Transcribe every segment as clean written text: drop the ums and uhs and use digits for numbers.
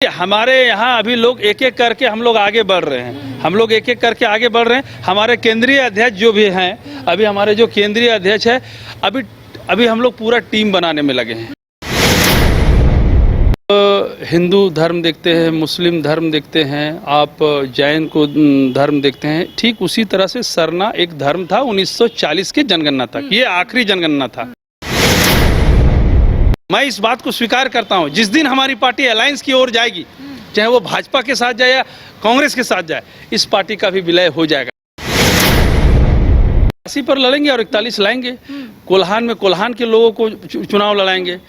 हमारे यहाँ अभी लोग एक एक करके हम लोग आगे बढ़ रहे हैं, हम लोग एक एक करके आगे बढ़ रहे हैं। हमारे केंद्रीय अध्यक्ष जो भी हैं, अभी हमारे जो केंद्रीय अध्यक्ष है, अभी हम लोग पूरा टीम बनाने में लगे हैं। हिंदू धर्म देखते हैं, मुस्लिम धर्म देखते हैं, आप जैन को धर्म देखते हैं, ठीक उसी तरह से सरना एक धर्म था 1940 के जनगणना तक, ये आखिरी जनगणना था। मैं इस बात को स्वीकार करता हूं, जिस दिन हमारी पार्टी अलायंस की ओर जाएगी, चाहे वो भाजपा के साथ जाए या कांग्रेस के साथ जाए, इस पार्टी का भी विलय हो जाएगा। 80 पर लड़ेंगे और 41 लाएंगे। कोल्हान में कोल्हान के लोगों को चुनाव लड़ाएंगे।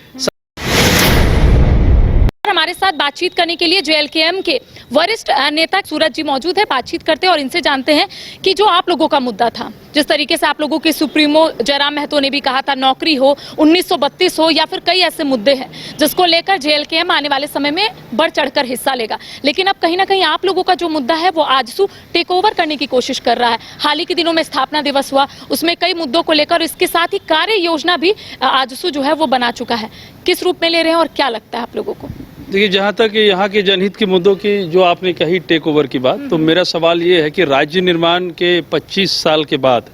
हमारे साथ बातचीत करने के लिए जेएलकेएम के वरिष्ठ नेता सूरज जी मौजूद है। बातचीत करते हैं और इनसे जानते हैं कि जो आप लोगों का मुद्दा था, जिस तरीके से आप लोगों के सुप्रीमो जयराम महतो ने भी कहा था, नौकरी हो, 1932 हो, या फिर कई ऐसे मुद्दे हैं जिसको लेकर जेएलकेएम आने वाले समय में बढ़ चढ़कर हिस्सा लेगा। लेकिन अब कहीं ना कहीं आप लोगों का जो मुद्दा है वो आजसू टेक ओवर करने की कोशिश कर रहा है। हाल ही के दिनों में स्थापना दिवस हुआ, उसमें कई मुद्दों को लेकर, इसके साथ ही कार्य योजना भी आजसू जो है वो बना चुका है। किस रूप में ले रहे हैं और क्या लगता है आप लोगों को? देखिए, जहाँ तक यहाँ के जनहित के मुद्दों की जो आपने कही टेक ओवर की बात, तो मेरा सवाल ये है कि राज्य निर्माण के 25 साल के बाद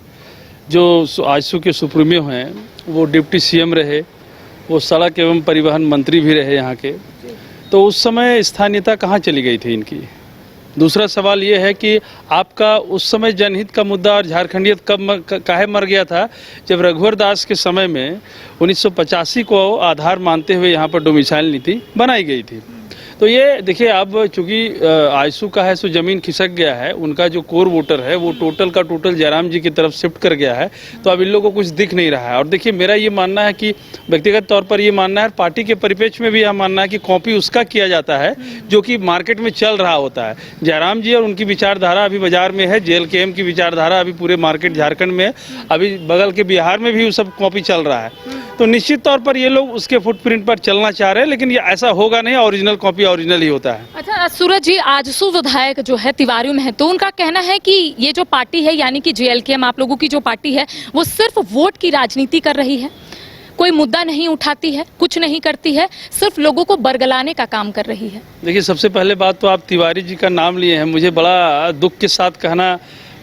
जो आजसू के सुप्रीमो हैं, वो डिप्टी सीएम रहे, वो सड़क एवं परिवहन मंत्री भी रहे यहाँ के, तो उस समय स्थानीयता कहाँ चली गई थी इनकी? दूसरा सवाल ये है कि आपका उस समय जनहित का मुद्दा और झारखंडियत कब काहे मर गया था, जब रघुवर दास के समय में 1985 को आधार मानते हुए यहाँ पर डोमिसाइल नीति बनाई गई थी। तो ये देखिए, अब चूंकि आजसू का है सो ज़मीन खिसक गया है, उनका जो कोर वोटर है वो टोटल का टोटल जयराम जी की तरफ शिफ्ट कर गया है, तो अब इन लोगों को कुछ दिख नहीं रहा है। और देखिए, मेरा ये मानना है कि व्यक्तिगत तौर पर ये मानना है, पार्टी के परिप्रेक्ष्य में भी यह मानना है कि कॉपी उसका किया जाता है जो कि मार्केट में चल रहा होता है। जयराम जी और उनकी विचारधारा अभी बाजार में है, जेएलकेएम की विचारधारा अभी पूरे मार्केट झारखंड में है, अभी बगल के बिहार में भी वो सब कॉपी चल रहा है। तो निश्चित तौर पर ये लोग उसके फुटप्रिंट पर चलना चाह रहे हैं, लेकिन ये ऐसा होगा नहीं, ओरिजिनल कॉपी ओरिजिनल ही होता है। अच्छा सूरज जी, आजसू विधायक जो है तिवारी महतो, उनका कहना है कि ये जो पार्टी है, यानी कि जेएलकेएम आप लोगों की जो पार्टी है, वो सिर्फ वोट की राजनीति कर रही है, कोई मुद्दा नहीं उठाती है, कुछ नहीं करती है, सिर्फ लोगों को बरगलाने का काम कर रही है। देखिए, सबसे पहले बात तो आप तिवारी जी का नाम लिए हैं, मुझे बड़ा दुख के साथ कहना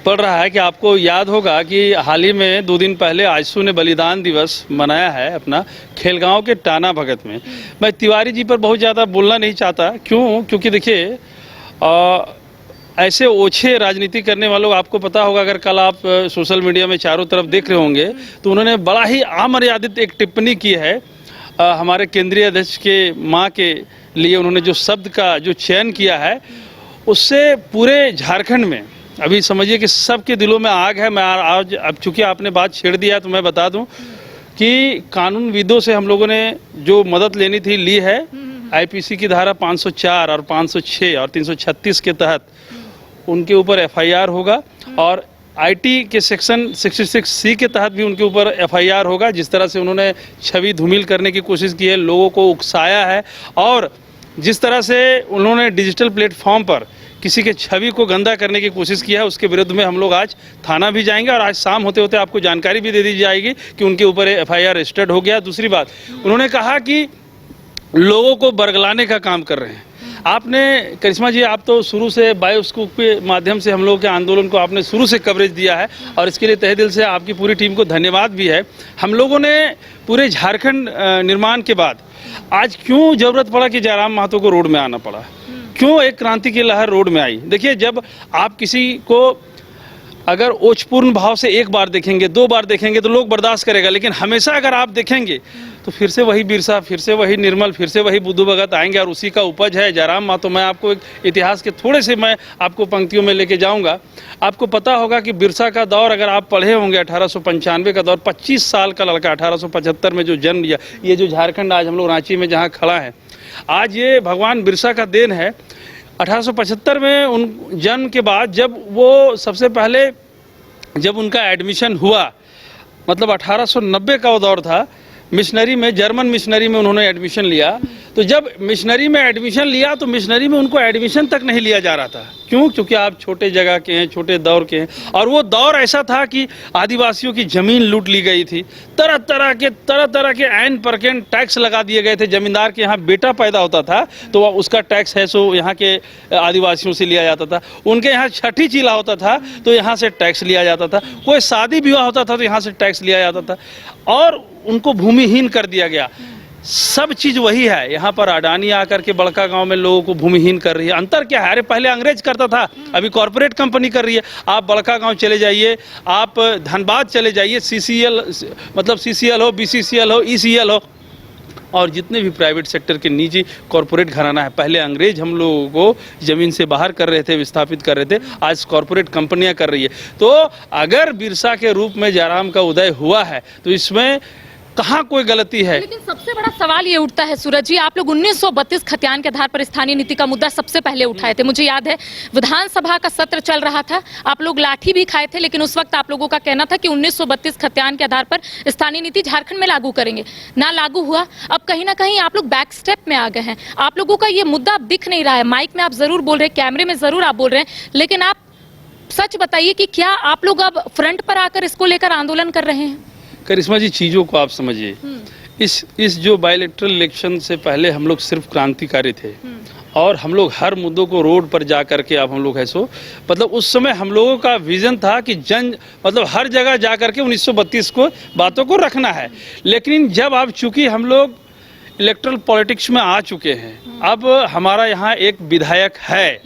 पड़ रहा है कि आपको याद होगा कि हाल ही में 2 दिन पहले आजसू ने बलिदान दिवस मनाया है अपना खेलगांव के टाना भगत में। मैं तिवारी जी पर बहुत ज़्यादा बोलना नहीं चाहता, क्योंकि देखिए, ऐसे ओछे राजनीति करने वालों, आपको पता होगा, अगर कल आप सोशल मीडिया में चारों तरफ देख रहे होंगे, तो उन्होंने बड़ा ही अमर्यादित एक टिप्पणी की है हमारे केंद्रीय अध्यक्ष के माँ के लिए। उन्होंने जो शब्द का जो चयन किया है, उससे पूरे झारखंड में अभी समझिए कि सबके दिलों में आग है। मैं आज, अब चूंकि आपने बात छेड़ दिया, तो मैं बता दूं कि कानूनविदों से हम लोगों ने जो मदद लेनी थी ली है। आईपीसी की धारा 504 और 506 और 336 के तहत उनके ऊपर एफआईआर होगा, और आईटी के सेक्शन 66C के तहत भी उनके ऊपर एफआईआर होगा। जिस तरह से उन्होंने छवि धूमिल करने की कोशिश की है, लोगों को उकसाया है, और जिस तरह से उन्होंने डिजिटल प्लेटफॉर्म पर किसी के छवि को गंदा करने की कोशिश की है, उसके विरुद्ध में हम लोग आज थाना भी जाएंगे, और आज शाम होते होते आपको जानकारी भी दे दी जाएगी कि उनके ऊपर एफआईआर रजिस्टर्ड हो गया। दूसरी बात, उन्होंने कहा कि लोगों को बरगलाने का काम कर रहे हैं। आपने, करिश्मा जी, आप तो शुरू से बायोस्कोप के माध्यम से हम लोग के आंदोलन को आपने शुरू से कवरेज दिया है, और इसके लिए तहे दिल से आपकी पूरी टीम को धन्यवाद भी है। हम लोगों ने पूरे झारखंड निर्माण के बाद आज क्यों जरूरत पड़ा कि जयराम महतो को रोड में आना पड़ा, क्यों एक क्रांति की लहर रोड में आई? देखिए, जब आप किसी को अगर ओछपूर्ण भाव से एक बार देखेंगे, 2 बार देखेंगे, तो लोग बर्दाश्त करेगा, लेकिन हमेशा अगर आप देखेंगे तो फिर से वही बिरसा, फिर से वही निर्मल, फिर से वही बुद्धू भगत आएंगे, और उसी का उपज है जयराम महतो। मैं आपको एक इतिहास के थोड़े से मैं आपको पंक्तियों में लेके जाऊंगा। आपको पता होगा कि बिरसा का दौर अगर आप पढ़े होंगे, 1895 का दौर, 25 साल का लड़का 1875 में जो जन्म लिया, ये जो झारखंड आज हम लोग रांची में जहाँ खड़ा है, आज ये भगवान बिरसा का देन है। 1875 में उन जन्म के बाद जब वो सबसे पहले जब उनका एडमिशन हुआ, मतलब 1890 का वो दौर था, मिशनरी में, जर्मन मिशनरी में उन्होंने एडमिशन लिया। तो जब मिशनरी में एडमिशन लिया तो मिशनरी में उनको एडमिशन तक नहीं लिया जा रहा था। क्यों? क्योंकि आप छोटे जगह के हैं, छोटे दौर के हैं, और वो दौर ऐसा था कि आदिवासियों की ज़मीन लूट ली गई थी। तरह तरह के ऐन परकेन टैक्स लगा दिए गए थे। जमींदार के यहाँ बेटा पैदा होता था तो उसका टैक्स है सो यहाँ के आदिवासियों से लिया जाता था। उनके यहाँ छठी चीला होता था तो यहाँ से टैक्स लिया जाता था। कोई शादी विवाह होता था तो यहाँ से टैक्स लिया जाता था, और उनको भूमिहीन कर दिया गया। सब चीज वही है। यहाँ पर अडानी आकर के बड़का गांव में लोगों को भूमिहीन कर रही है। अंतर क्या है? अरे पहले अंग्रेज करता था, अभी कॉरपोरेट कंपनी कर रही है। आप बड़का गांव चले जाइए, आप धनबाद चले जाइए, CCL हो, BCCL हो, ECL हो, और जितने भी प्राइवेट सेक्टर के निजी कॉरपोरेट घराना है, पहले अंग्रेज हम लोगों को ज़मीन से बाहर कर रहे थे, विस्थापित कर रहे थे, आज कॉरपोरेट कंपनियां कर रही है। तो अगर बिरसा के रूप में जयराम का उदय हुआ है तो इसमें कहाँ कोई गलती है? लेकिन सबसे बड़ा सवाल ये उठता है सूरज जी, आप लोग 1932 खतियान के आधार पर स्थानीय नीति का मुद्दा सबसे पहले उठाए थे। मुझे याद है विधानसभा का सत्र चल रहा था, आप लोग लाठी भी खाए थे, लेकिन उस वक्त आप लोगों का कहना था कि 1932 खतियान के आधार पर स्थानीय नीति झारखंड में लागू करेंगे। ना लागू हुआ। अब कहीं ना कहीं आप लोग बैक स्टेप में आ गए हैं। आप लोगों का ये मुद्दा अब दिख नहीं रहा है। माइक में आप जरूर बोल रहे हैं, कैमरे में जरूर आप बोल रहे हैं, लेकिन आप सच बताइए कि क्या आप लोग अब फ्रंट पर आकर इसको लेकर आंदोलन कर रहे हैं? करिश्मा जी, चीज़ों को आप समझिए। इस जो बायलैटरल इलेक्शन से पहले हम लोग सिर्फ क्रांतिकारी थे, और हम लोग हर मुद्दों को रोड पर जा करके, अब हम लोग है सो मतलब उस समय हम लोगों का विजन था कि हर जगह जा करके 1932 को बातों को रखना है। लेकिन जब अब चूंकि हम लोग इलेक्ट्रल पॉलिटिक्स में आ चुके हैं, अब हमारा यहाँ एक विधायक है,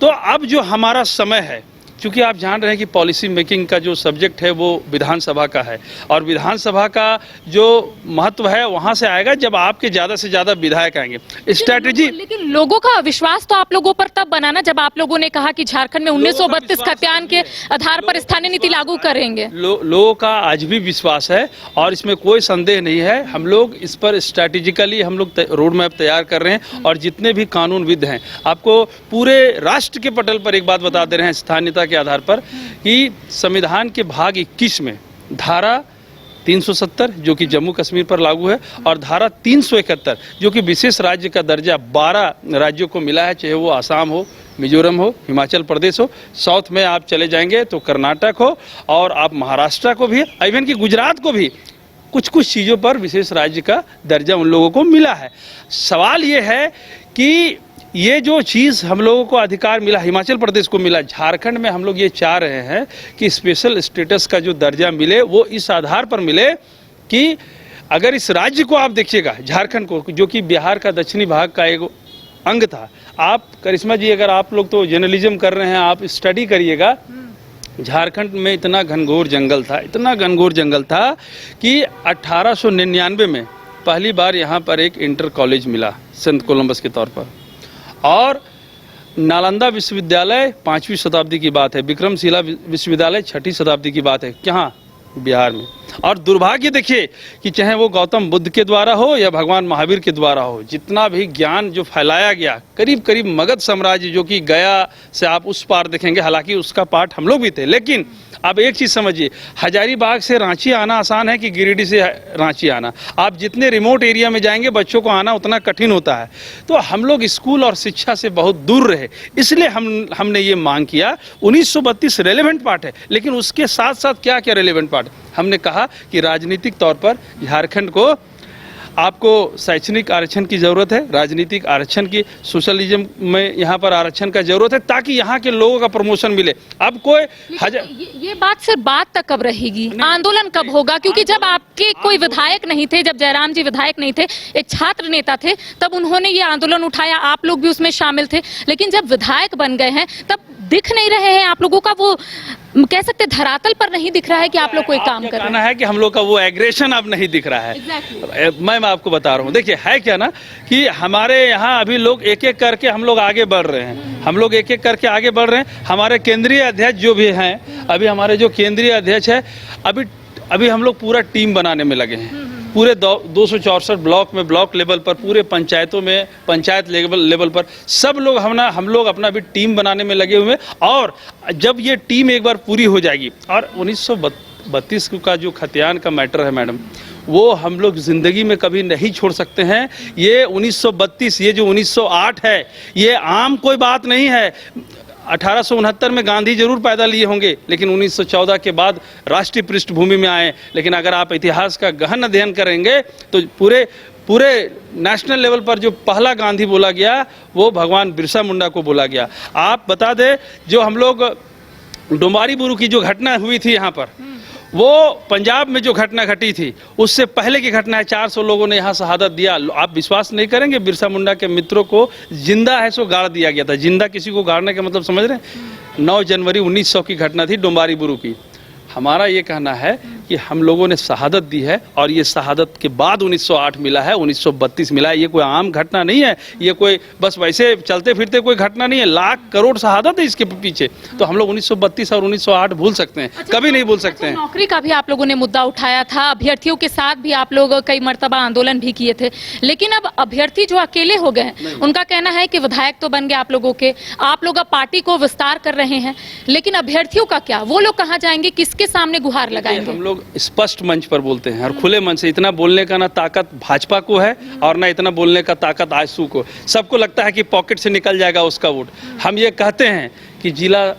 तो अब जो हमारा समय है, क्योंकि आप जान रहे हैं कि पॉलिसी मेकिंग का जो सब्जेक्ट है वो विधानसभा का है, और विधानसभा का जो महत्व है वहां से आएगा जब आपके ज़्यादा से ज़्यादा विधायक आएंगे। स्ट्रैटेजी, लेकिन लोगों का विश्वास तो आप लोगों पर तब बना ना जब आप लोगों ने कहा कि झारखंड में 1932 खतियान के आधार पर स्थानीय नीति लागू करेंगे। लोगों का आज भी विश्वास है, और इसमें कोई संदेह नहीं है। हम लोग इस पर स्ट्रैटेजिकली हम लोग रोड मैप तैयार कर रहे हैं, और जितने भी कानूनविद हैं, आपको पूरे राष्ट्र के पटल पर एक बात बता दे रहे हैं स्थानीयता के आधार पर कि संविधान के भाग 21 में धारा 370 जो कि जम्मू कश्मीर पर लागू है, और धारा 371 जो कि विशेष राज्य का दर्जा 12 राज्यों को मिला है, चाहे वो आसाम हो, मिजोरम हो, हिमाचल प्रदेश हो, साउथ में आप चले जाएंगे तो कर्नाटक हो, और आप महाराष्ट्र को भी, इवन कि गुजरात को भी कुछ चीज़ों पर विशेष राज्य का दर्जा उन लोगों को मिला है। सवाल ये है कि ये जो चीज़ हम लोगों को अधिकार मिला, हिमाचल प्रदेश को मिला, झारखंड में हम लोग ये चाह रहे हैं कि स्पेशल स्टेटस का जो दर्जा मिले वो इस आधार पर मिले कि अगर इस राज्य को आप देखिएगा, झारखंड को, जो कि बिहार का दक्षिणी भाग का एक अंग था। आप करिश्मा जी, अगर आप लोग तो जर्नलिज्म कर रहे हैं, आप स्टडी करिएगा, झारखंड में इतना घनघोर जंगल था कि 1899 में पहली बार यहाँ पर एक इंटर कॉलेज मिला संत कोलंबस के तौर पर, और नालंदा विश्वविद्यालय 5वीं शताब्दी की बात है, विक्रमशिला विश्वविद्यालय 6ठी शताब्दी की बात है, कहाँ? बिहार में। और दुर्भाग्य देखिए कि चाहे वो गौतम बुद्ध के द्वारा हो या भगवान महावीर के द्वारा हो, जितना भी ज्ञान जो फैलाया गया, करीब मगध साम्राज्य जो कि गया से आप उस पार देखेंगे, हालांकि उसका पार्ट हम लोग भी थे, लेकिन अब एक चीज़ समझिए, हजारीबाग से रांची आना आसान है कि गिरिडीह से रांची आना। आप जितने रिमोट एरिया में जाएंगे बच्चों को आना उतना कठिन होता है। तो हम लोग स्कूल और शिक्षा से बहुत दूर रहे, इसलिए हमने ये मांग किया। 1932 रेलेवेंट पार्ट है, लेकिन उसके साथ साथ क्या रेलेवेंट पार्ट, हमने कहा कि राजनीतिक तौर पर झारखंड को, आपको शैक्षणिक आरक्षण की ज़रूरत है, राजनीतिक आरक्षण की, सोशलिज्म में यहाँ पर आरक्षण का ज़रूरत है, ताकि यहाँ के लोगों का प्रमोशन मिले। अब कोई ये बात सिर्फ बात तक कब रहेगी, आंदोलन कब होगा? क्योंकि जब आपके कोई विधायक नहीं थे, जब जयराम जी विधायक नहीं थे, एक छात्र नेता थे, तब उन्होंने ये आंदोलन उठाया, आप लोग भी उसमें शामिल थे। लेकिन जब विधायक बन गए हैं तब दिख नहीं रहे हैं आप लोगों का, वो कह सकते धरातल पर नहीं दिख रहा है कि आप लोग कोई काम कर रहे हैं। है कि हम लोग का वो एग्रेशन अब नहीं दिख रहा है। मैं आपको बता रहा हूँ, देखिए है क्या ना कि हमारे यहाँ अभी लोग एक एक करके हम लोग आगे बढ़ रहे हैं, हमारे केंद्रीय अध्यक्ष जो भी हैं, अभी हमारे जो केंद्रीय अध्यक्ष है, अभी हम लोग पूरा टीम बनाने में लगे हैं, पूरे 264 ब्लॉक में, ब्लॉक लेवल पर, पूरे पंचायतों में, पंचायत लेवल पर सब लोग हम लोग अपना भी टीम बनाने में लगे हुए हैं। और जब ये टीम एक बार पूरी हो जाएगी, और 1932 का जो खतियान का मैटर है मैडम, वो हम लोग जिंदगी में कभी नहीं छोड़ सकते हैं। ये 1932, ये जो 1908 है, ये आम कोई बात नहीं है। 1869 में गांधी जरूर पैदा लिए होंगे, लेकिन 1914 के बाद राष्ट्रीय पृष्ठभूमि में आए। लेकिन अगर आप इतिहास का गहन अध्ययन करेंगे तो पूरे नेशनल लेवल पर जो पहला गांधी बोला गया वो भगवान बिरसा मुंडा को बोला गया। आप बता दें, जो हम लोग डोंबारी बुरू की जो घटना हुई थी यहाँ पर, वो पंजाब में जो घटना घटी थी उससे पहले की घटना है। 400 लोगों ने यहाँ शहादत दिया। आप विश्वास नहीं करेंगे, बिरसा मुंडा के मित्रों को जिंदा है सो गाड़ दिया गया था। जिंदा किसी को गाड़ने का मतलब समझ रहे हैं? 9 जनवरी 1900 की घटना थी डोंबारी बुरू की। हमारा ये कहना है कि हम लोगों ने शहादत दी है और ये शहादत के बाद 1908 मिला है, 1932 मिला है। ये कोई आम घटना नहीं है, ये कोई बस वैसे चलते फिरते कोई घटना नहीं है। लाख करोड़ शहादत है इसके पीछे। तो हम लोग 1932 और 1908 भूल सकते हैं, कभी नहीं भूल सकते हैं। नौकरी का भी आप लोगों ने मुद्दा उठाया था, अभ्यर्थियों के साथ भी आप लोग कई मर्तबा आंदोलन भी किए थे, लेकिन अब अभ्यर्थी जो अकेले हो गए हैं, उनका कहना है कि विधायक तो बन गए आप लोगों के, आप लोग अब पार्टी को विस्तार कर रहे हैं, लेकिन अभ्यर्थियों का क्या? वो लोग कहाँ जाएंगे, किसके सामने गुहार लगाएंगे? हम लोग स्पष्ट मंच पर बोलते हैं और खुले मन से। इतना बोलने का ना ताकत भाजपा को है और ना इतना बोलने का ताकत आजसू को। सबको लगता है कि पॉकेट से निकल जाएगा उसका वोट। हम ये कहते हैं कि जिला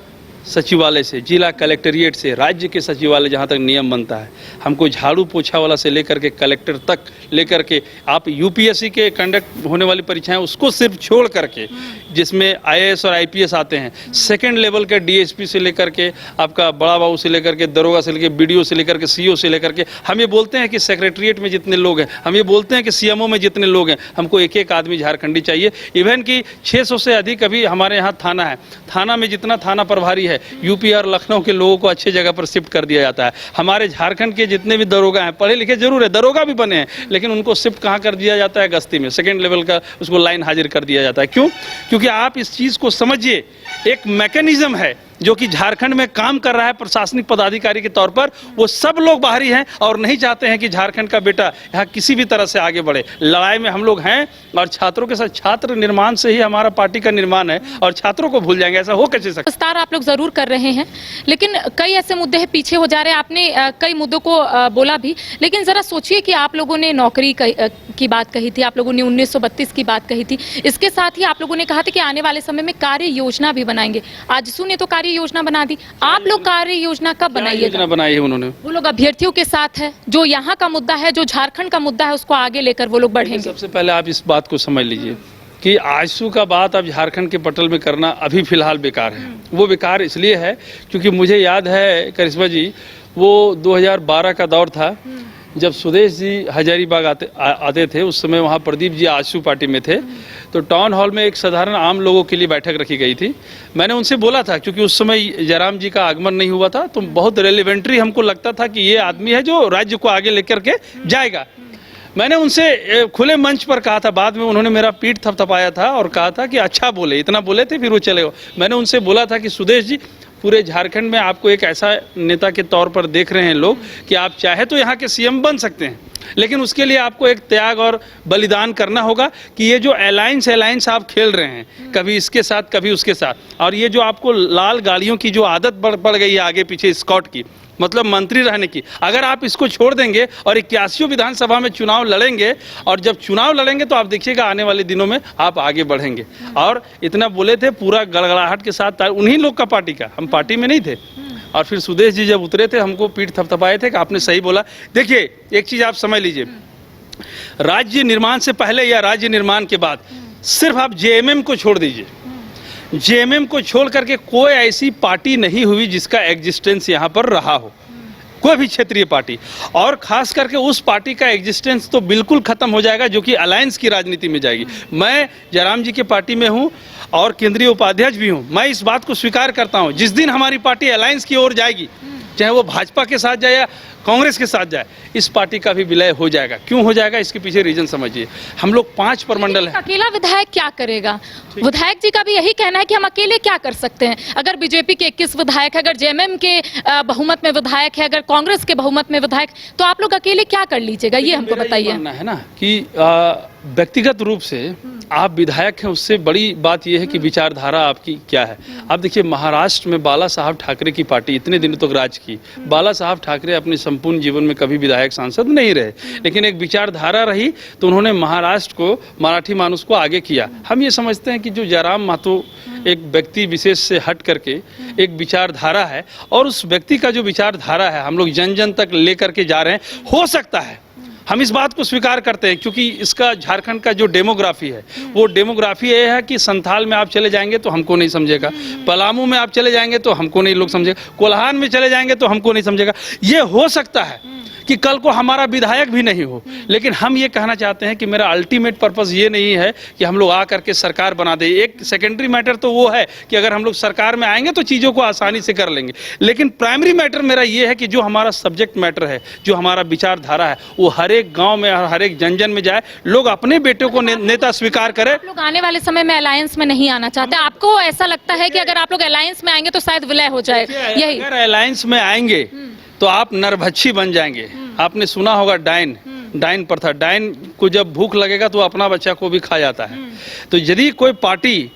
सचिवालय से, जिला कलेक्ट्रेट से, राज्य के सचिवालय जहाँ तक नियम बनता है, हमको झाड़ू पोछा वाला से लेकर के कलेक्टर तक लेकर के, आप यूपीएससी के कंडक्ट होने वाली परीक्षाएं उसको सिर्फ छोड़ करके, जिसमें आईएएस और आईपीएस आते हैं, सेकंड लेवल के डीएसपी से लेकर के आपका बड़ा बाबू से लेकर के दरोगा से लेकर बीडीओ से लेकर के सीओ से लेकर के, हम ये बोलते हैं कि सेक्रेटरीट में जितने लोग हैं, हम ये बोलते हैं कि सीएमओ में जितने लोग हैं, हमको एक एक आदमी झारखंडी चाहिए। इवन कि 600 से अधिक अभी हमारे यहाँ थाना है। थाना में जितना थाना प्रभारी है, यूपी और लखनऊ के लोगों को अच्छे जगह पर शिफ्ट कर दिया जाता है। हमारे झारखंड के जितने भी दरोगा हैं, पढ़े लिखे जरूर है, दरोगा भी बने हैं, लेकिन उनको शिफ्ट कहाँ कर दिया जाता है? गश्ती में, सेकंड लेवल का उसको लाइन हाजिर कर दिया जाता है। क्यों? क्योंकि आप इस चीज़ को समझिए, एक मैकेनिज्म है जो कि झारखंड में काम कर रहा है प्रशासनिक पदाधिकारी के तौर पर। वो सब लोग बाहरी हैं और नहीं चाहते हैं कि झारखंड का बेटा यहाँ किसी भी तरह से आगे बढ़े। लड़ाई में हम लोग हैं और छात्रों के साथ, छात्र निर्माण से ही हमारा पार्टी का निर्माण है और छात्रों को भूल जाएंगे, ऐसा हो कैसे सकता? विस्तार आप लोग जरूर कर रहे हैं, लेकिन कई ऐसे मुद्दे हैं पीछे हो जा रहे हैं। आपने कई मुद्दों को बोला भी, लेकिन जरा सोचिए कि आप लोगों ने नौकरी की बात कही थी, आप लोगों ने 1932 की बात कही थी, इसके साथ ही आप लोगों ने कहा था कि आने वाले समय में कार्य योजना भी बनाएंगे। आजसू ने तो कार्य योजना बना दी, आप लोग कार्य योजना कब बनाइएगा? योजना बनाई है उन्होंने। वो लोग अभ्यर्थियों के साथ है, जो यहाँ का मुद्दा है, जो झारखंड का मुद्दा है, उसको आगे लेकर वो लोग बढ़ेंगे। सबसे पहले आप इस बात को समझ लीजिए कि आजसू का बात अब झारखंड के पटल में करना अभी फिलहाल बेकार है। वो बेकार इसलिए है क्योंकि मुझे याद है करिश्मा जी, वो 2012 का दौर था जब सुदेश जी हजारीबाग आते थे। उस समय वहाँ प्रदीप जी आजसू पार्टी में थे। तो टाउन हॉल में एक साधारण आम लोगों के लिए बैठक रखी गई थी। मैंने उनसे बोला था, क्योंकि उस समय जयराम जी का आगमन नहीं हुआ था, तो बहुत रेलिवेंट्री हमको लगता था कि ये आदमी है जो राज्य को आगे लेकर के जाएगा। मैंने उनसे खुले मंच पर कहा था। बाद में उन्होंने मेरा पीठ थपथपाया था और कहा था कि अच्छा बोले, इतना बोले थे, फिर वो चले गए। मैंने उनसे बोला था कि सुदेश जी, पूरे झारखंड में आपको एक ऐसा नेता के तौर पर देख रहे हैं लोग कि आप चाहे तो यहाँ के सीएम बन सकते हैं, लेकिन उसके लिए आपको एक त्याग और बलिदान करना होगा कि ये जो अलायंस आप खेल रहे हैं, कभी इसके साथ कभी उसके साथ, और ये जो आपको लाल गाड़ियों की जो आदत बढ़ गई है आगे पीछे स्कॉट की, मतलब मंत्री रहने की, अगर आप इसको छोड़ देंगे और 81 विधानसभा में चुनाव लड़ेंगे, और जब चुनाव लड़ेंगे तो आप देखिएगा आने वाले दिनों में आप आगे बढ़ेंगे। और इतना बोले थे पूरा गड़गड़ाहट के साथ, उन्हीं लोग का पार्टी का, हम पार्टी में नहीं थे। और फिर सुदेश जी जब उतरे थे, हमको पीठ थपथपाए थे कि आपने सही बोला। देखिए एक चीज़ आप समझ लीजिए, राज्य निर्माण से पहले या राज्य निर्माण के बाद सिर्फ आप जेएमएम को छोड़ दीजिए, जेएमएम को छोड़ करके कोई ऐसी पार्टी नहीं हुई जिसका एग्जिस्टेंस यहाँ पर रहा हो, कोई भी क्षेत्रीय पार्टी। और खास करके उस पार्टी का एग्जिस्टेंस तो बिल्कुल खत्म हो जाएगा जो कि अलायंस की राजनीति में जाएगी। मैं जयराम जी के पार्टी में हूँ और केंद्रीय उपाध्यक्ष भी हूँ। मैं इस बात को स्वीकार करता हूँ, जिस दिन हमारी पार्टी अलायंस की ओर जाएगी, चाहे वो भाजपा के साथ जाए या कांग्रेस के साथ जाए, इस पार्टी का भी विलय हो जाएगा। क्यों हो जाएगा, इसके पीछे रीजन समझिए। हम लोग 5 प्रमंडल हैं। अकेला विधायक क्या करेगा? विधायक जी का भी यही कहना है कि हम अकेले क्या कर सकते हैं। अगर बीजेपी के 21 विधायक है, अगर जेएमएम के बहुमत में विधायक है, अगर कांग्रेस के बहुमत में विधायक, तो आप लोग अकेले क्या कर लीजिएगा, ये हमको बताइए। है ना कि व्यक्तिगत रूप से आप विधायक हैं, उससे बड़ी बात यह है कि विचारधारा आपकी क्या है। आप देखिए, महाराष्ट्र में बाला साहब ठाकरे की पार्टी इतने दिनों तक राज की। बाला साहब ठाकरे अपने संपूर्ण जीवन में कभी विधायक सांसद नहीं रहे, लेकिन एक विचारधारा रही तो उन्होंने महाराष्ट्र को, मराठी मानुष को आगे किया। हम ये समझते हैं कि जो जयराम महतो एक व्यक्ति विशेष से हट करके एक विचारधारा है, और उस व्यक्ति का जो विचारधारा है हम लोग जन जन तक लेकर के जा रहे हैं। हो सकता है, हम इस बात को स्वीकार करते हैं, क्योंकि इसका झारखंड का जो डेमोग्राफी है वो डेमोग्राफी ये है कि संथाल में आप चले जाएंगे तो हमको नहीं समझेगा, पलामू में आप चले जाएंगे तो हमको नहीं लोग समझेगा, कोल्हान में चले जाएंगे तो हमको नहीं समझेगा। ये हो सकता है कि कल को हमारा विधायक भी नहीं हो, लेकिन हम ये कहना चाहते हैं कि मेरा अल्टीमेट पर्पस ये नहीं है कि हम लोग आ करके सरकार बना दें। एक सेकेंडरी मैटर तो वो है कि अगर हम लोग सरकार में आएंगे तो चीज़ों को आसानी से कर लेंगे, लेकिन प्राइमरी मैटर मेरा ये है कि जो हमारा सब्जेक्ट मैटर है, जो हमारा विचारधारा है, वो हर एक गाँव में, हर एक जन जन में जाए, लोग अपने बेटे को नेता स्वीकार करें। आप लोग आने वाले समय में अलायंस में नहीं आना चाहते, आपको ऐसा लगता है कि अगर आप लोग अलायंस में आएंगे तो शायद विलय हो जाए? यही अगर अलायंस में आएंगे तो आप नरभक्षी बन जाएंगे। आपने सुना होगा डायन प्रथा, डायन को जब भूख लगेगा तो अपना बच्चा को भी खा जाता है। तो यदि कोई पार्टी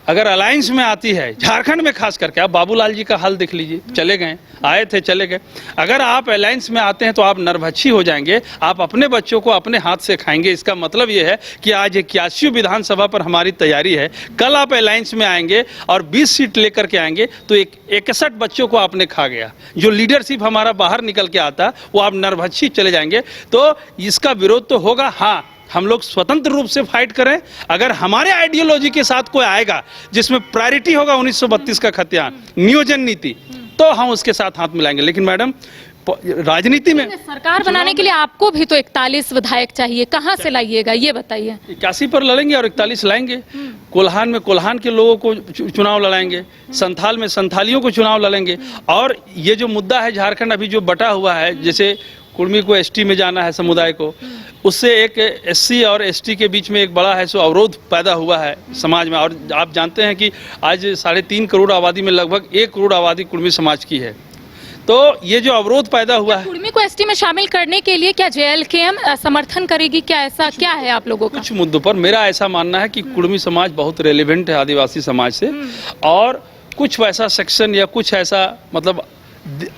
अगर अलायंस में आती है, झारखंड में खास करके, आप बाबूलाल जी का हाल देख लीजिए, चले गए, आए थे चले गए। अगर आप अलायंस में आते हैं तो आप नरभक्षी हो जाएंगे, आप अपने बच्चों को अपने हाथ से खाएंगे। इसका मतलब ये है कि आज 81 विधानसभा पर हमारी तैयारी है, कल आप अलायंस में आएंगे और 20 सीट लेकर के आएंगे तो 61 बच्चों को आपने खा गया। जो लीडरशिप हमारा बाहर निकल के आता वो आप नरभक्षी चले जाएंगे। तो इसका विरोध तो होगा, हाँ, हम लोग स्वतंत्र रूप से फाइट करें। अगर हमारे आइडियोलॉजी के साथ कोई आएगा जिसमें प्रायोरिटी होगा 1932 का खतियान, नियोजन नीति, तो हम उसके साथ हाथ मिलाएंगे। लेकिन मैडम, राजनीति में सरकार बनाने के लिए आपको भी तो 41 विधायक चाहिए, कहाँ से लाइएगा ये बताइए? 81 पर लड़ेंगे और 41 लाएंगे। कोल्हान में कोल्हान के लोगों को चुनाव लड़ाएंगे, संथाल में संथालियों को चुनाव लड़ेंगे। और ये जो मुद्दा है झारखंड अभी जो बटा हुआ है, जैसे कुर्मी को एसटी में जाना है समुदाय को, उससे एक एससी और एसटी के बीच में एक बड़ा है सो अवरोध पैदा हुआ है समाज में। और आप जानते हैं कि आज 3.5 करोड़ आबादी में लगभग 1 करोड़ आबादी कुर्मी समाज की है। तो ये जो अवरोध पैदा हुआ है, कुर्मी को एसटी में शामिल करने के लिए क्या जेएलकेएम समर्थन करेगी? क्या ऐसा क्या है आप लोगों का? कुछ मुद्दों पर मेरा ऐसा मानना है कि कुर्मी समाज बहुत रेलिवेंट है आदिवासी समाज से, और कुछ वैसा सेक्शन या कुछ ऐसा मतलब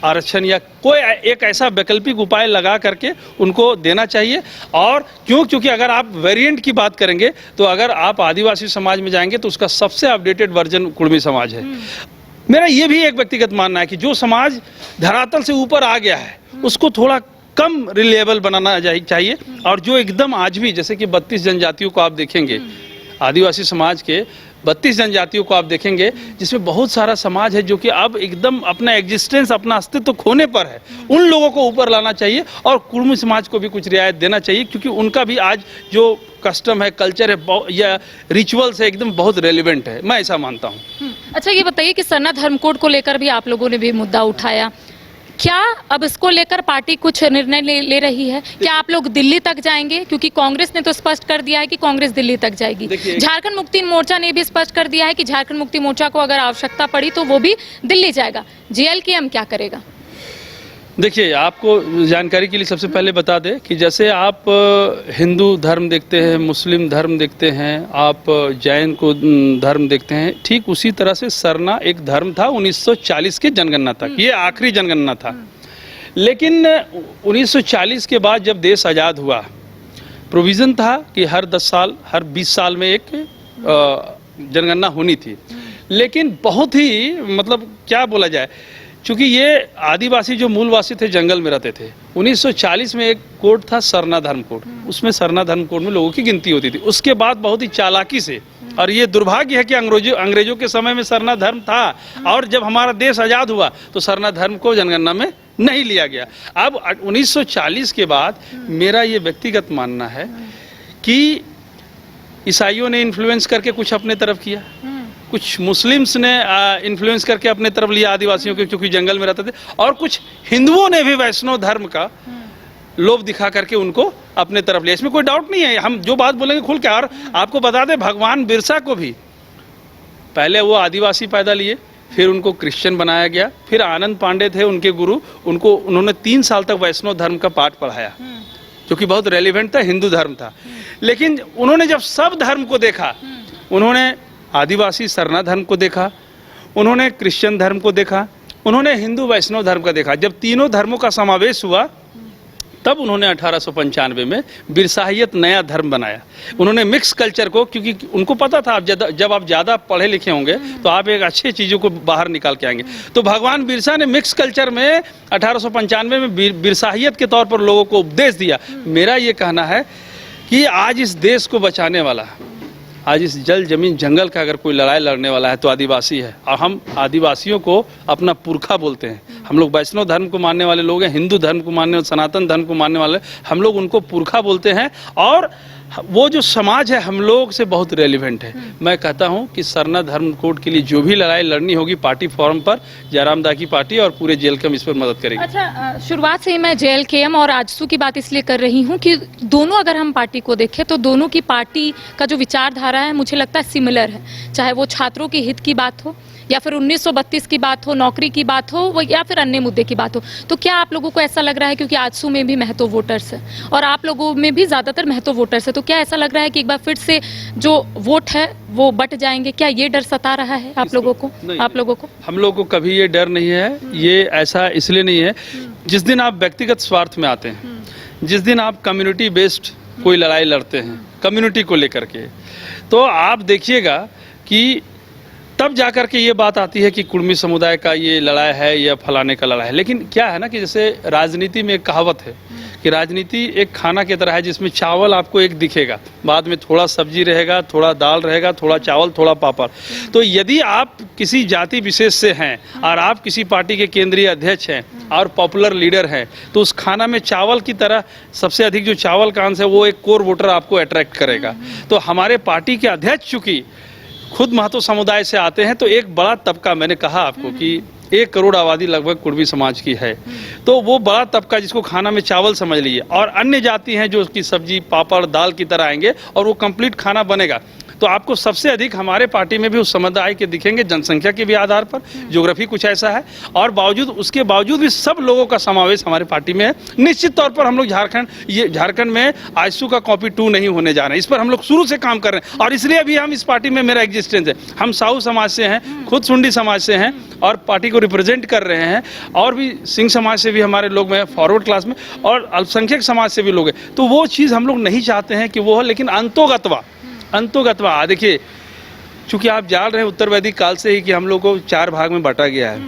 आरक्षण या कोई एक ऐसा वैकल्पिक उपाय लगा करके उनको देना चाहिए। और क्योंकि अगर आप वेरिएंट की बात करेंगे तो अगर आप आदिवासी समाज में जाएंगे तो उसका सबसे अपडेटेड वर्जन कुर्मी समाज है। मेरा ये भी एक व्यक्तिगत मानना है कि जो समाज धरातल से ऊपर आ गया है उसको थोड़ा कम रिलेबल बनाना चाहिए। और जो एकदम आज भी, जैसे कि 32 जनजातियों को आप देखेंगे, आदिवासी समाज के 32 जनजातियों को आप देखेंगे, जिसमें बहुत सारा समाज है जो कि अब एकदम अपना एग्जिस्टेंस, अपना अस्तित्व खोने पर है। उन लोगों को ऊपर लाना चाहिए और कुर्मी समाज को भी कुछ रियायत देना चाहिए, क्योंकि उनका भी आज जो कस्टम है, कल्चर है या रिचुअल्स है, एकदम बहुत रेलिवेंट है। मैं ऐसा मानता हूँ। अच्छा, ये बताइए कि सरना धर्म कोड को लेकर भी आप लोगों ने भी मुद्दा उठाया, क्या अब इसको लेकर पार्टी कुछ निर्णय ले रही है? क्या आप लोग दिल्ली तक जाएंगे? क्योंकि कांग्रेस ने तो स्पष्ट कर दिया है कि कांग्रेस दिल्ली तक जाएगी। झारखंड मुक्ति मोर्चा ने भी स्पष्ट कर दिया है कि झारखंड मुक्ति मोर्चा को अगर आवश्यकता पड़ी तो वो भी दिल्ली जाएगा। जेएलकेएम क्या करेगा? देखिए, आपको जानकारी के लिए सबसे पहले बता दें कि जैसे आप हिंदू धर्म देखते हैं, मुस्लिम धर्म देखते हैं, आप जैन को धर्म देखते हैं, ठीक उसी तरह से सरना एक धर्म था 1940 के जनगणना तक। ये आखिरी जनगणना था। लेकिन 1940 के बाद जब देश आज़ाद हुआ, प्रोविज़न था कि हर 10 साल, हर 20 साल में एक जनगणना होनी थी। लेकिन बहुत ही मतलब क्या बोला जाए, चूँकि ये आदिवासी जो मूलवासी थे जंगल में रहते थे, 1940 में एक कोड था सरना धर्म कोड, उसमें सरना धर्म कोड में लोगों की गिनती होती थी। उसके बाद बहुत ही चालाकी से, और ये दुर्भाग्य है कि अंग्रेजों के समय में सरना धर्म था और जब हमारा देश आज़ाद हुआ तो सरना धर्म को जनगणना में नहीं लिया गया। अब 1940 के बाद मेरा ये व्यक्तिगत मानना है कि ईसाइयों ने इन्फ्लुएंस करके कुछ अपने तरफ किया, कुछ मुस्लिम्स ने इन्फ्लुएंस करके अपने तरफ लिया आदिवासियों के, क्योंकि जंगल में रहते थे, और कुछ हिंदुओं ने भी वैष्णव धर्म का लोभ दिखा करके उनको अपने तरफ लिया। इसमें कोई डाउट नहीं है, हम जो बात बोलेंगे खुल के। और आपको बता दें, भगवान बिरसा को भी पहले वो आदिवासी पैदा लिए, फिर उनको क्रिश्चियन बनाया गया, फिर आनंद पांडे थे उनके गुरु, उन्होंने 3 साल तक वैष्णव धर्म का पाठ पढ़ाया, जो कि बहुत रेलिवेंट था, हिंदू धर्म था। लेकिन उन्होंने जब सब धर्म को देखा, उन्होंने आदिवासी सरना धर्म को देखा, उन्होंने क्रिश्चियन धर्म को देखा, उन्होंने हिंदू वैष्णव धर्म का देखा। जब तीनों धर्मों का समावेश हुआ तब उन्होंने 1895 में बिरसाहियत नया धर्म बनाया। उन्होंने मिक्स कल्चर को, क्योंकि उनको पता था जब आप ज़्यादा पढ़े लिखे होंगे तो आप एक अच्छी चीज़ों को बाहर निकाल के आएंगे। तो भगवान बिरसा ने मिक्स कल्चर में 1895 में बिरसाहियत के तौर पर लोगों को उपदेश दिया। मेरा ये कहना है कि आज इस देश को बचाने वाला, आज इस जल जमीन जंगल का अगर कोई लड़ाई लड़ने वाला है तो आदिवासी है। और हम आदिवासियों को अपना पुरखा बोलते हैं। हम लोग वैष्णव धर्म को मानने वाले लोग हैं, हिंदू धर्म को मानने वाले, सनातन धर्म को मानने वाले, हम लोग उनको पुरखा बोलते हैं। और वो जो समाज है हम लोग से बहुत रेलिवेंट है। मैं कहता हूँ कि सरना धर्म कोड के लिए जो भी लड़ाई लड़नी होगी पार्टी फॉरम पर, जयराम दा की पार्टी और पूरे जेएलकेएम इस पर मदद करेगी। अच्छा, शुरुआत से ही मैं जेएलकेएम और आजसू की बात इसलिए कर रही हूँ कि दोनों अगर हम पार्टी को देखें तो दोनों की पार्टी का जो विचारधारा है मुझे लगता है सिमिलर है। चाहे वो छात्रों के हित की बात हो या फिर 1932 की बात हो, नौकरी की बात हो या फिर अन्य मुद्दे की बात हो। तो क्या आप लोगों को ऐसा लग रहा है, क्योंकि आजसू में भी महतो वोटर्स है और आप लोगों में भी ज़्यादातर महतो वोटर्स है, तो क्या ऐसा लग रहा है कि एक बार फिर से जो वोट है वो बट जाएंगे? क्या ये डर सता रहा है आप लोगों को? हम लोगों को कभी ये डर नहीं है। ये ऐसा इसलिए नहीं है, जिस दिन आप व्यक्तिगत स्वार्थ में आते हैं, जिस दिन आप कम्युनिटी बेस्ड कोई लड़ाई लड़ते हैं कम्युनिटी को लेकर के, तो आप देखिएगा कि तब जाकर के ये बात आती है कि कुर्मी समुदाय का ये लड़ाई है या फलाने का लड़ाई है। लेकिन क्या है ना कि जैसे राजनीति में एक कहावत है कि राजनीति एक खाना की तरह है जिसमें चावल आपको एक दिखेगा, बाद में थोड़ा सब्जी रहेगा, थोड़ा दाल रहेगा, थोड़ा चावल, थोड़ा पापड़। तो यदि आप किसी जाति विशेष से हैं और आप किसी पार्टी के केंद्रीय अध्यक्ष हैं और पॉपुलर लीडर हैं, तो उस खाना में चावल की तरह सबसे अधिक जो चावल का अंश है वो एक कोर वोटर आपको अट्रैक्ट करेगा। तो हमारे पार्टी के अध्यक्ष चूंकि खुद महतो समुदाय से आते हैं, तो एक बड़ा तबका, मैंने कहा आपको कि 1 करोड़ आबादी लगभग कुर्मी समाज की है, तो वो बड़ा तबका जिसको खाना में चावल समझ लीजिए, और अन्य जाति हैं जो उसकी सब्जी पापड़ दाल की तरह आएंगे और वो कंप्लीट खाना बनेगा। तो आपको सबसे अधिक हमारे पार्टी में भी उस समुदाय के दिखेंगे, जनसंख्या के भी आधार पर, ज्योग्राफी कुछ ऐसा है, और उसके बावजूद भी सब लोगों का समावेश हमारे पार्टी में है। निश्चित तौर पर हम लोग झारखंड में आजसू का कॉपी 2 नहीं होने जा रहे हैं, इस पर हम लोग शुरू से काम कर रहे हैं और इसलिए अभी हम इस पार्टी में मेरा एग्जिस्टेंस है। हम साहू समाज से हैं, खुद सुंडी समाज से हैं और पार्टी को रिप्रेजेंट कर रहे हैं, और भी सिंह समाज से भी हमारे लोग हैं फॉरवर्ड क्लास में, और अल्पसंख्यक समाज से भी लोग हैं। तो वो चीज़ हम लोग नहीं चाहते हैं कि वो हो, लेकिन अंतोगतवा देखिए, चूंकि आप जान रहे हैं उत्तर वैदिक काल से ही कि हम लोग को 4 भाग में बांटा गया है,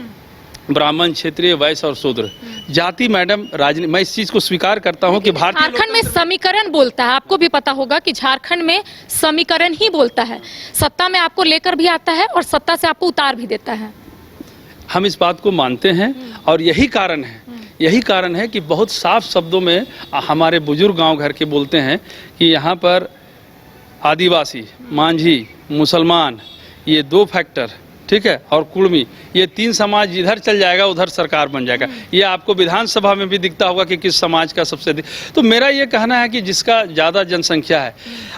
ब्राह्मण, क्षत्रिय, वैश्य और शूद्र। जाति मैडम राजनीति, मैं इस चीज को स्वीकार करता हूं कि भारतीय झारखंड में समीकरण बोलता है, आपको भी पता होगा कि झारखंड में समीकरण ही बोलता है, सत्ता में आपको लेकर भी आता है और सत्ता से आपको उतार भी देता है। हम इस बात को मानते हैं और यही कारण है कि बहुत साफ शब्दों में हमारे बुजुर्ग गांव घर के बोलते हैं कि यहाँ पर आदिवासी, मांझी, मुसलमान, ये 2 फैक्टर, ठीक है, और कुर्मी, ये 3 समाज इधर चल जाएगा उधर सरकार बन जाएगा। ये आपको विधानसभा में भी दिखता होगा कि किस समाज का सबसे अधिक। तो मेरा ये कहना है कि जिसका ज़्यादा जनसंख्या है,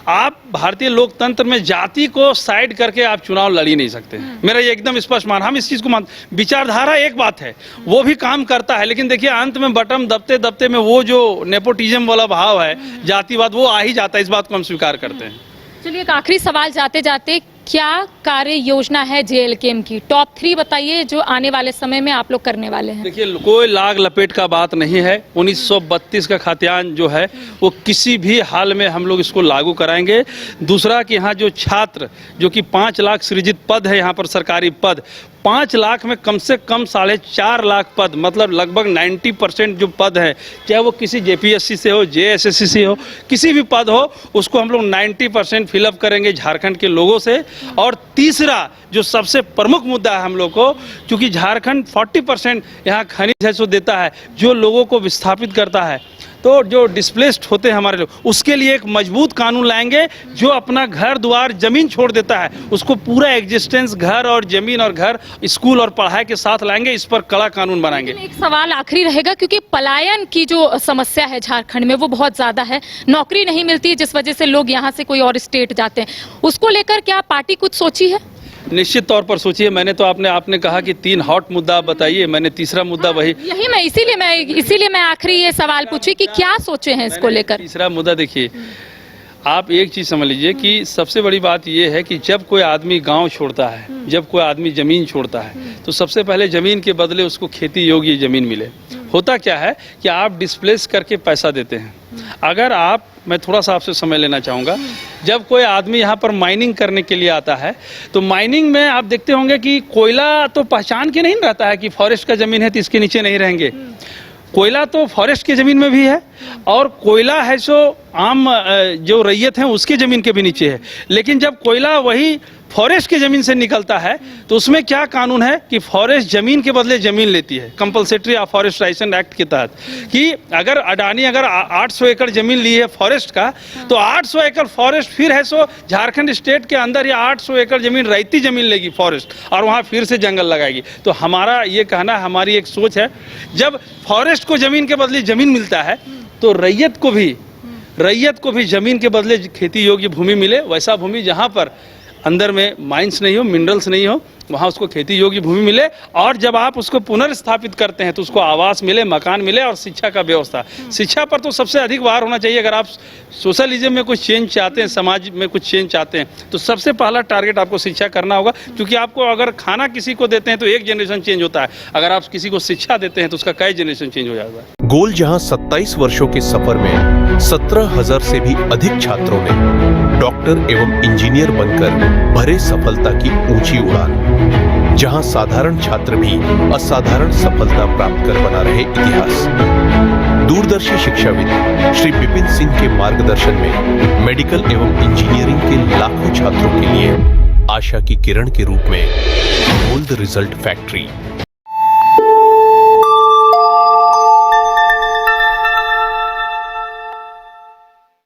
आप भारतीय लोकतंत्र में जाति को साइड करके आप चुनाव लड़ ही नहीं सकते। मेरा ये एकदम स्पष्ट मान, हम इस चीज़ को मान, विचारधारा एक बात है, वो भी काम करता है, लेकिन देखिए अंत में बटन दबते दबते में वो जो नेपोटिज्म वाला भाव है, जातिवाद, वो आ ही जाता है। इस बात को हम स्वीकार करते हैं। चलिए, एक आखिरी सवाल जाते जाते, क्या कार्य योजना है जेएलकेएम की? टॉप 3 बताइए जो आने वाले समय में आप लोग करने वाले हैं। देखिए, कोई लाग लपेट का बात नहीं है। 1932 का खाद्यान्न जो है वो किसी भी हाल में हम लोग इसको लागू कराएंगे। दूसरा कि यहाँ जो छात्र, जो कि 5 लाख सृजित पद है यहाँ पर सरकारी पद, 5 लाख में कम से कम 4.5 लाख पद, मतलब लगभग 90% जो पद है, चाहे वो किसी जेपीएससी से हो, जेएसएससी से हो, किसी भी पद हो, उसको हम लोग 90% फिलअप करेंगे झारखंड के लोगों से। और तीसरा जो सबसे प्रमुख मुद्दा है हम लोग को, क्योंकि झारखंड 40% यहाँ खनिज है सो देता है, जो लोगों को विस्थापित करता है, तो जो डिस्प्लेस्ड होते हैं हमारे लोग, उसके लिए एक मजबूत कानून लाएंगे। जो अपना घर द्वार जमीन छोड़ देता है उसको पूरा एग्जिस्टेंस, घर और जमीन और घर, स्कूल और पढ़ाई के साथ लाएंगे। इस पर कड़ा कानून बनाएंगे। एक सवाल आखिरी रहेगा, क्योंकि पलायन की जो समस्या है झारखंड में वो बहुत ज्यादा है, नौकरी नहीं मिलती, जिस वजह से लोग यहाँ से कोई और स्टेट जाते हैं। उसको लेकर क्या पार्टी कुछ सोची है? निश्चित तौर पर सोचिए। मैंने तो आपने कहा कि 3 हॉट मुद्दा बताइए, मैंने तीसरा मुद्दा वही, यही मैं इसीलिए मैं आखिरी ये सवाल पूछी कि क्या सोचे हैं इसको लेकर। तीसरा मुद्दा देखिए, आप एक चीज़ समझ लीजिए कि सबसे बड़ी बात यह है कि जब कोई आदमी गांव छोड़ता है, जब कोई आदमी ज़मीन छोड़ता है, तो सबसे पहले ज़मीन के बदले उसको खेती योग्य ज़मीन मिले। होता क्या है कि आप डिस्प्लेस करके पैसा देते हैं। अगर आप, मैं थोड़ा सा आपसे समय लेना चाहूँगा, जब कोई आदमी यहाँ पर माइनिंग करने के लिए आता है तो माइनिंग में आप देखते होंगे कि कोयला तो पहचान के नहीं रहता है कि फॉरेस्ट का ज़मीन है तो इसके नीचे नहीं रहेंगे। कोयला तो फॉरेस्ट के ज़मीन में भी है और कोयला है सो आम जो रैयत हैं उसके ज़मीन के भी नीचे है। लेकिन जब कोयला वही फॉरेस्ट के ज़मीन से निकलता है तो उसमें क्या कानून है कि फॉरेस्ट ज़मीन के बदले ज़मीन लेती है, कंपल्सरी अफॉरेस्टेशन एक्ट के तहत, कि अगर अडानी अगर 800 एकड़ ज़मीन ली है फॉरेस्ट का, तो 800 एकड़ फॉरेस्ट फिर है सो झारखंड स्टेट के अंदर या 800 एकड़ ज़मीन रैयती ज़मीन लेगी फॉरेस्ट और वहाँ फिर से जंगल लगाएगी। तो हमारा ये कहना, हमारी एक सोच है, जब फॉरेस्ट को ज़मीन के बदले ज़मीन मिलता है तो रैयत को भी ज़मीन के बदले खेती योग्य भूमि मिले। वैसा भूमि जहाँ पर अंदर में माइंस नहीं हो, मिनरल्स नहीं हो, वहाँ उसको खेती योग्य भूमि मिले। और जब आप उसको पुनर्स्थापित करते हैं तो उसको आवास मिले, मकान मिले और शिक्षा का व्यवस्था। शिक्षा पर तो सबसे अधिक भार होना चाहिए। अगर आप सोशलिज्म में कुछ चेंज चाहते हैं, समाज में कुछ चेंज चाहते हैं, तो सबसे पहला टारगेट आपको शिक्षा करना होगा। क्योंकि आपको अगर खाना किसी को देते हैं तो एक जनरेशन चेंज होता है, अगर आप किसी को शिक्षा देते हैं तो उसका कई जनरेशन चेंज हो जाता है। गोल जहां 27 वर्षों के सफर में 17,000 से भी अधिक छात्रों ने डॉक्टर एवं इंजीनियर बनकर भरे सफलता की ऊंची उड़ान, जहां साधारण छात्र भी असाधारण सफलता प्राप्त कर बना रहे इतिहास। दूरदर्शी शिक्षाविद श्री विपिन सिंह के मार्गदर्शन में मेडिकल एवं इंजीनियरिंग के लाखों छात्रों के लिए आशा की किरण के रूप में गोल्ड रिजल्ट फैक्ट्री